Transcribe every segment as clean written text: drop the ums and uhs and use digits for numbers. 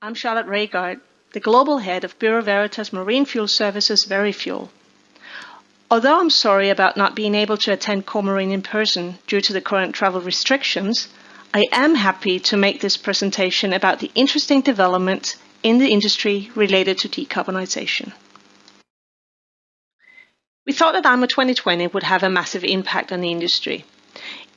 I'm Charlotte Røjgaard, the Global Head of Bureau Veritas Marine Fuel Services Verifuel. Although I'm sorry about not being able to attend Comarine in person due to the current travel restrictions, I am happy to make this presentation about the interesting developments in the industry related to decarbonization. We thought that IMO 2020 would have a massive impact on the industry.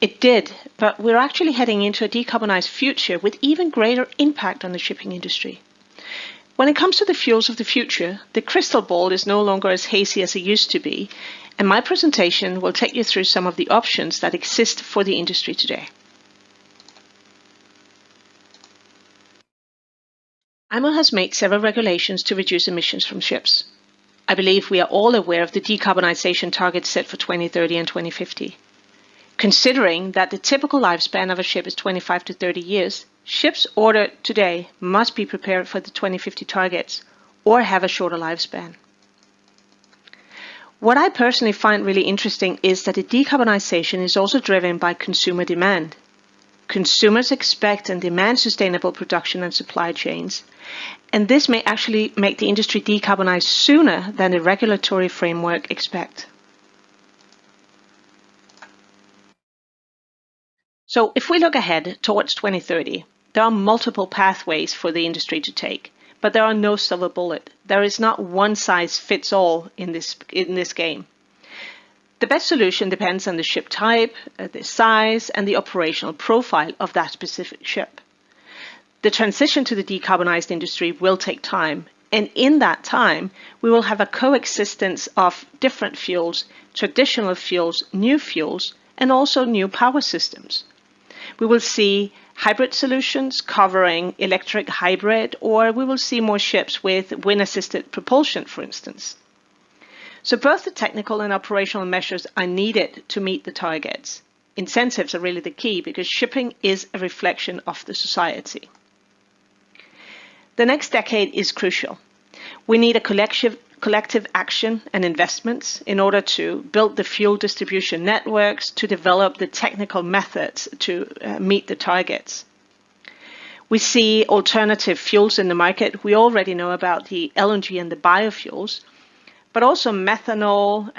It did, but we're actually heading into a decarbonized future with even greater impact on the shipping industry. When it comes to the fuels of the future, the crystal ball is no longer as hazy as it used to be, and my presentation will take you through some of the options that exist for the industry today. IMO has made several regulations to reduce emissions from ships. I believe we are all aware of the decarbonization targets set for 2030 and 2050. Considering that the typical lifespan of a ship is 25 to 30 years, ships ordered today must be prepared for the 2050 targets or have a shorter lifespan. What I personally find really interesting is that the decarbonization is also driven by consumer demand. Consumers expect and demand sustainable production and supply chains, and this may actually make the industry decarbonize sooner than the regulatory framework expects. So if we look ahead towards 2030, there are multiple pathways for the industry to take, but there are no silver bullet. There is not one size fits all in this game. The best solution depends on the ship type, the size, and the operational profile of that specific ship. The transition to the decarbonized industry will take time, and in that time, we will have a coexistence of different fuels, traditional fuels, new fuels, and also new power systems. We will see hybrid solutions covering electric hybrid, or we will see more ships with wind-assisted propulsion, for instance. So both the technical and operational measures are needed to meet the targets. Incentives are really the key because shipping is a reflection of the society. The next decade is crucial. We need a collective action and investments in order to build the fuel distribution networks, to develop the technical methods to meet the targets. We see alternative fuels in the market. We already know about the LNG and the biofuels, but also methanol,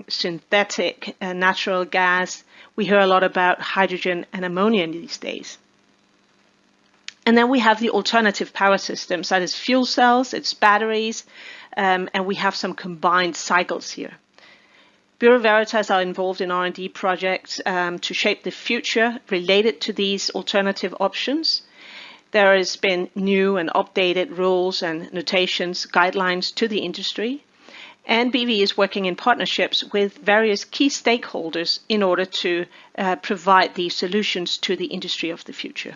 synthetic natural gas. We hear a lot about hydrogen and ammonia these days. And then we have the alternative power systems, that is fuel cells, it's batteries, and we have some combined cycles here. Bureau Veritas are involved in R&D projects to shape the future related to these alternative options. There has been new and updated rules and notations, guidelines to the industry. And BV is working in partnerships with various key stakeholders in order to provide these solutions to the industry of the future.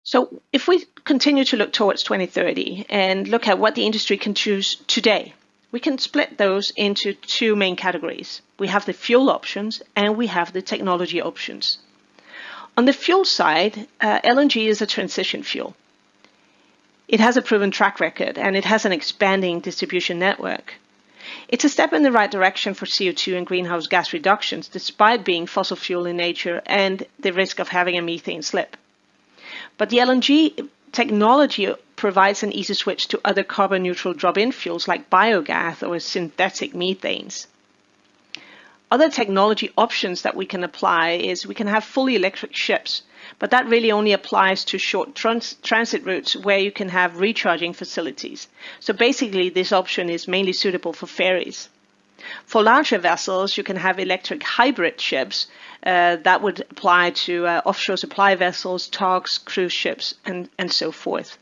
So if we continue to look towards 2030 and look at what the industry can choose today, we can split those into two main categories. We have the fuel options and we have the technology options. On the fuel side, LNG is a transition fuel. It has a proven track record and it has an expanding distribution network. It's a step in the right direction for CO2 and greenhouse gas reductions despite being fossil fuel in nature and the risk of having a methane slip. But the LNG technology provides an easy switch to other carbon-neutral drop-in fuels like biogas or synthetic methanes. Other technology options that we can apply is we can have fully electric ships, but that really only applies to short transit routes where you can have recharging facilities. So basically, this option is mainly suitable for ferries. For larger vessels, you can have electric hybrid ships that would apply to offshore supply vessels, tugs, cruise ships, and so forth.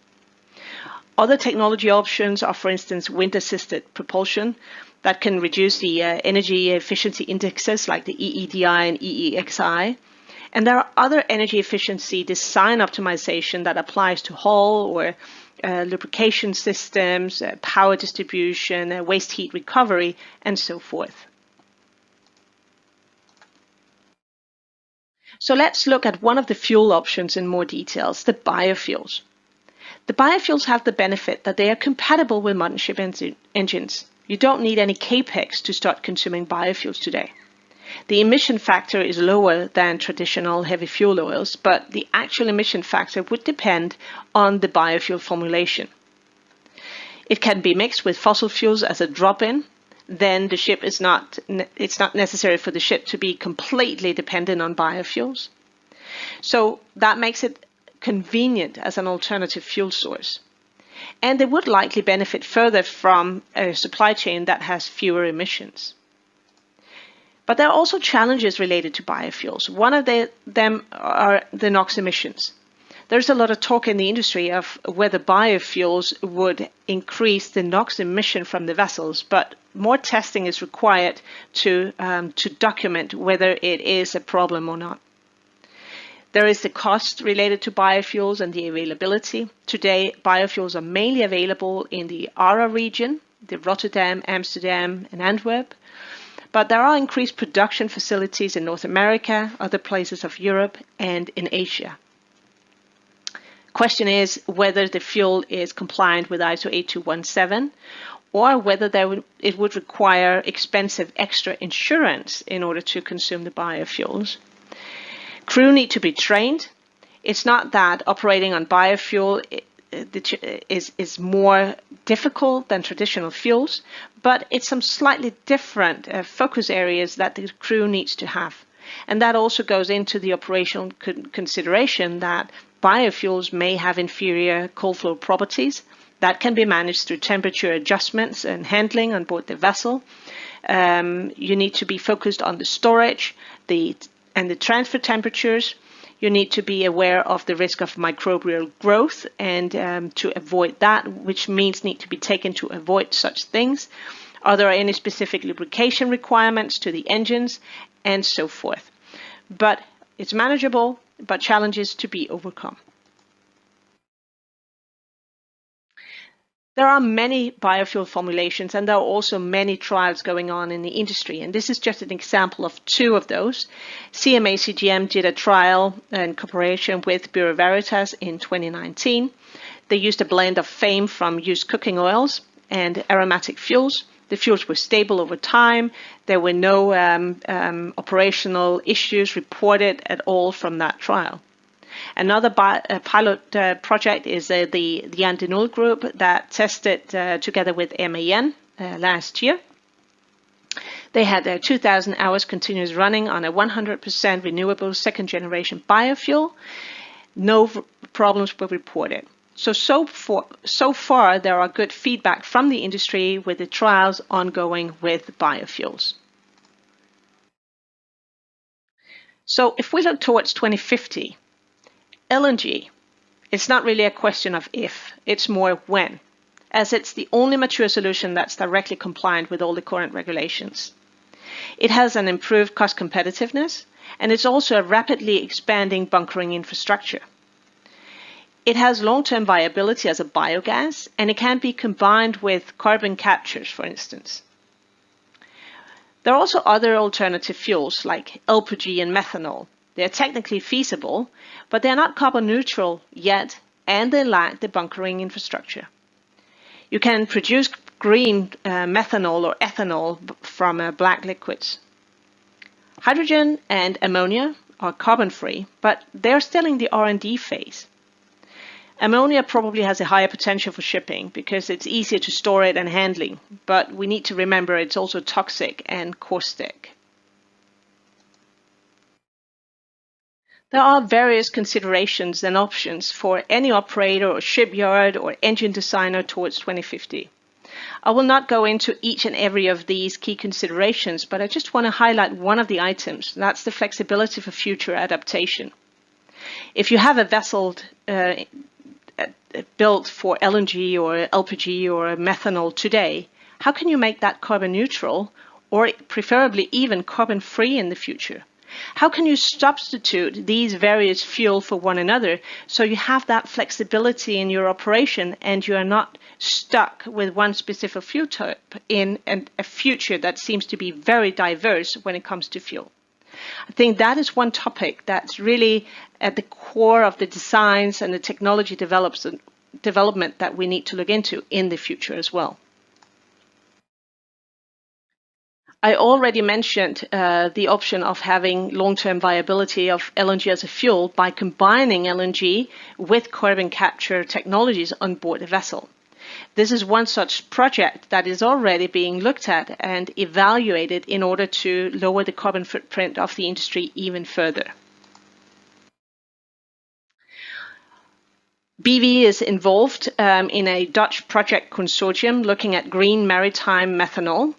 Other technology options are, for instance, wind-assisted propulsion that can reduce the energy efficiency indexes like the EEDI and EEXI. And there are other energy efficiency design optimization that applies to hull or lubrication systems, power distribution, waste heat recovery, and so forth. So let's look at one of the fuel options in more details, the biofuels. The biofuels have the benefit that they are compatible with modern ship engines. You don't need any capex to start consuming biofuels today. The emission factor is lower than traditional heavy fuel oils, but the actual emission factor would depend on the biofuel formulation. It can be mixed with fossil fuels as a drop-in. Then the ship it's not necessary for the ship to be completely dependent on biofuels. So that makes it convenient as an alternative fuel source. And they would likely benefit further from a supply chain that has fewer emissions. But there are also challenges related to biofuels. One of them are the NOx emissions. There's a lot of talk in the industry of whether biofuels would increase the NOx emission from the vessels, but more testing is required to document whether it is a problem or not. There is the cost related to biofuels and the availability. Today, biofuels are mainly available in the ARA region, the Rotterdam, Amsterdam, and Antwerp. But there are increased production facilities in North America, other places of Europe, and in Asia. Question is whether the fuel is compliant with ISO 8217 or whether it would require expensive extra insurance in order to consume the biofuels. Crew need to be trained. It's not that operating on biofuel is more difficult than traditional fuels, but it's some slightly different focus areas that the crew needs to have. And that also goes into the operational consideration that biofuels may have inferior cold flow properties that can be managed through temperature adjustments and handling on board the vessel. You need to be focused on the storage and the transfer temperatures. You need to be aware of the risk of microbial growth and to avoid that, which means need to be taken to avoid such things. Are there any specific lubrication requirements to the engines and so forth? But it's manageable, but challenges to be overcome. There are many biofuel formulations, and there are also many trials going on in the industry. And this is just an example of two of those. CMA CGM did a trial in cooperation with Bureau Veritas in 2019. They used a blend of FAME from used cooking oils and aromatic fuels. The fuels were stable over time. There were no operational issues reported at all from that trial. Another pilot project is the Andinol group that tested together with MAN last year. They had 2,000 hours continuous running on a 100% renewable second generation biofuel. No problems were reported. So far, there are good feedback from the industry with the trials ongoing with biofuels. So if we look towards 2050, LNG, it's not really a question of if, it's more when, as it's the only mature solution that's directly compliant with all the current regulations. It has an improved cost competitiveness, and it's also a rapidly expanding bunkering infrastructure. It has long-term viability as a biogas, and it can be combined with carbon captures, for instance. There are also other alternative fuels like LPG and methanol. They are technically feasible, but they are not carbon neutral yet, and they lack the bunkering infrastructure. You can produce green methanol or ethanol from black liquids. Hydrogen and ammonia are carbon-free, but they're still in the R&D phase. Ammonia probably has a higher potential for shipping because it's easier to store it and handling, but we need to remember it's also toxic and caustic. There are various considerations and options for any operator or shipyard or engine designer towards 2050. I will not go into each and every of these key considerations, but I just want to highlight one of the items, and that's the flexibility for future adaptation. If you have a vessel built for LNG or LPG or methanol today, how can you make that carbon neutral or preferably even carbon free in the future? How can you substitute these various fuels for one another so you have that flexibility in your operation and you are not stuck with one specific fuel type in a future that seems to be very diverse when it comes to fuel? I think that is one topic that's really at the core of the designs and the technology development that we need to look into in the future as well. I already mentioned the option of having long-term viability of LNG as a fuel by combining LNG with carbon capture technologies on board a vessel. This is one such project that is already being looked at and evaluated in order to lower the carbon footprint of the industry even further. BV is involved in a Dutch project consortium looking at green maritime methanol.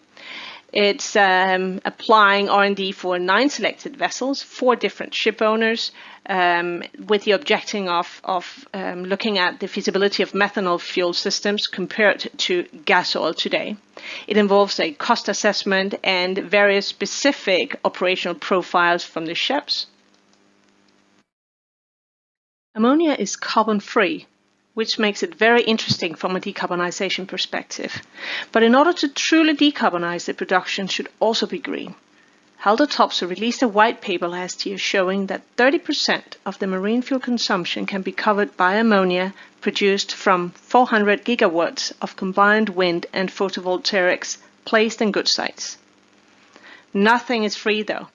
It's applying R&D for 9 selected vessels, 4 different ship owners, with the objective of looking at the feasibility of methanol fuel systems compared to gas oil today. It involves a cost assessment and various specific operational profiles from the ships. Ammonia is carbon-free, which makes it very interesting from a decarbonization perspective. But in order to truly decarbonize, the production should also be green. Haldor Topsoe released a white paper last year showing that 30% of the marine fuel consumption can be covered by ammonia produced from 400 gigawatts of combined wind and photovoltaics placed in good sites. Nothing is free though.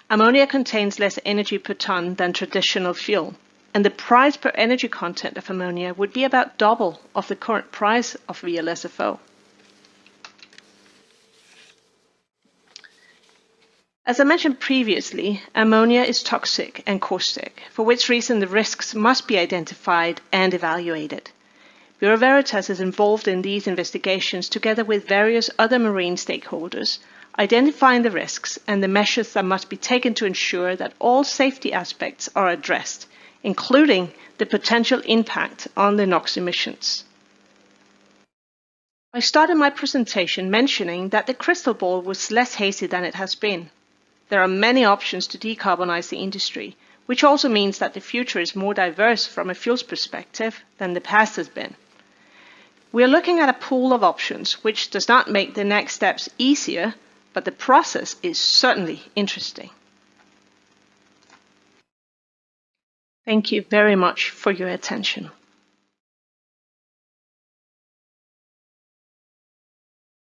Ammonia contains less energy per ton than traditional fuel, and the price per energy content of ammonia would be about double of the current price of VLSFO. As I mentioned previously, ammonia is toxic and caustic, for which reason the risks must be identified and evaluated. Bureau Veritas is involved in these investigations together with various other marine stakeholders, identifying the risks and the measures that must be taken to ensure that all safety aspects are addressed, including the potential impact on the NOx emissions. I started my presentation mentioning that the crystal ball was less hazy than it has been. There are many options to decarbonize the industry, which also means that the future is more diverse from a fuels perspective than the past has been. We are looking at a pool of options, which does not make the next steps easier, but the process is certainly interesting. Thank you very much for your attention.